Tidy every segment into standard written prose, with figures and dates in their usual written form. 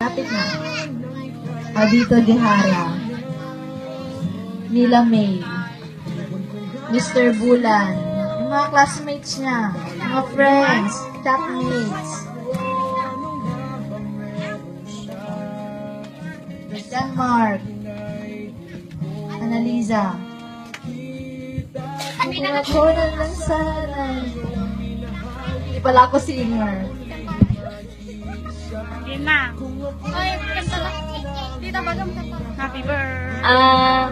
Kapit na. Adito Dihara. Mila May. Mr. Bulan. Yung mga classmates niya. Mga friends. Classmates. Denmark. Annalisa. Ako na lang sana. Hindi pala ako singer. Lima. Ay, kanta lang. Tita, bagam kanta. Happy birthday.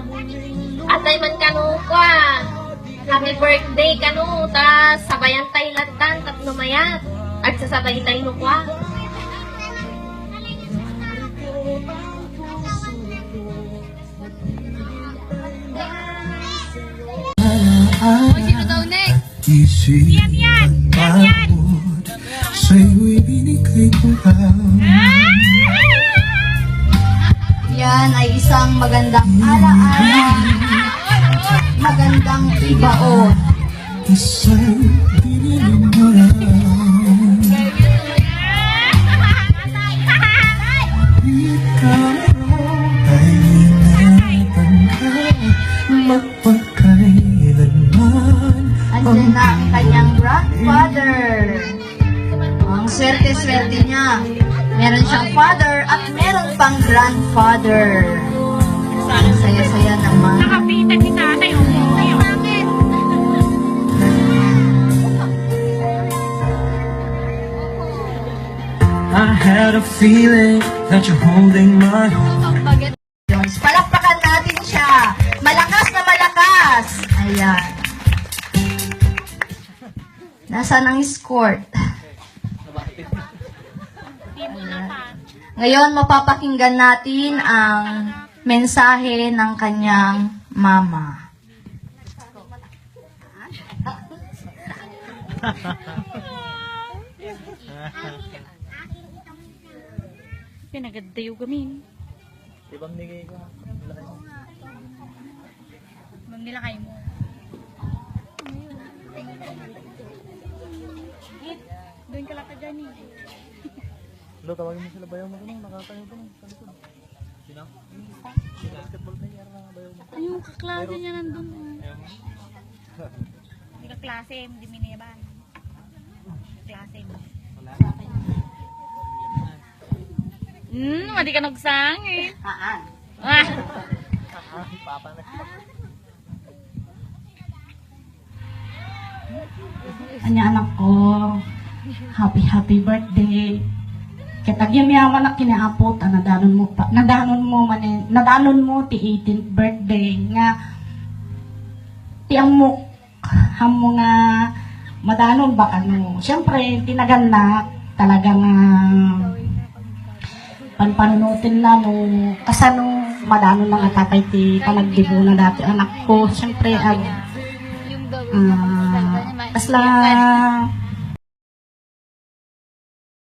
Atay man kanu kwa. Happy birthday kanu. Ta sabayan tayo latan. Tapno mayat. At sasabay tayo kwa. Sino daw next? Isip Yan. pagod sa'yo'y binigay ko lang. Yan ay isang magandang alaala. Magandang ibaon. Isa'y binili mo lang. Ikaw ay ingatan ka magpagkailanman. Andyan na ang kanyang grandfather. Ang swerte-swerte niya. Meron siyang father at meron pang grandfather. Ang saya-saya naman. Nakapitan si tatay. Bakit? I had a feeling that you're holding my heart. Jones, palakpakan natin siya. Malakas na malakas. Ayan. Nasaan ang escort? Ayan. Ngayon, mapapakinggan natin ang mensahe ng kanyang mama. Pinagadayo gamin. Ibang nigay ko. Magnilakay mo. Doon ka lang ka dyan eh. Lo, tawagin mo sila bayaw mo ko nung nakatayo ko nung sa likod. Sino? Basketball player na bayaw mo. Yung kaklase niya nandun. Hindi ka klase, hindi miniban. Klase mo. Madi ka nagsang eh. Ah. Papa na. Anya anak ko, happy birthday. Kitagyan yaman na kinaapot, nadanon mo ti 18th birthday nga tiang mo hamo nga madanon ba ano. Siyempre tinaganak talagang panpanunutin na no kasano madanon na nga tatay ti panagdibo na dati anak ko. Siyempre basla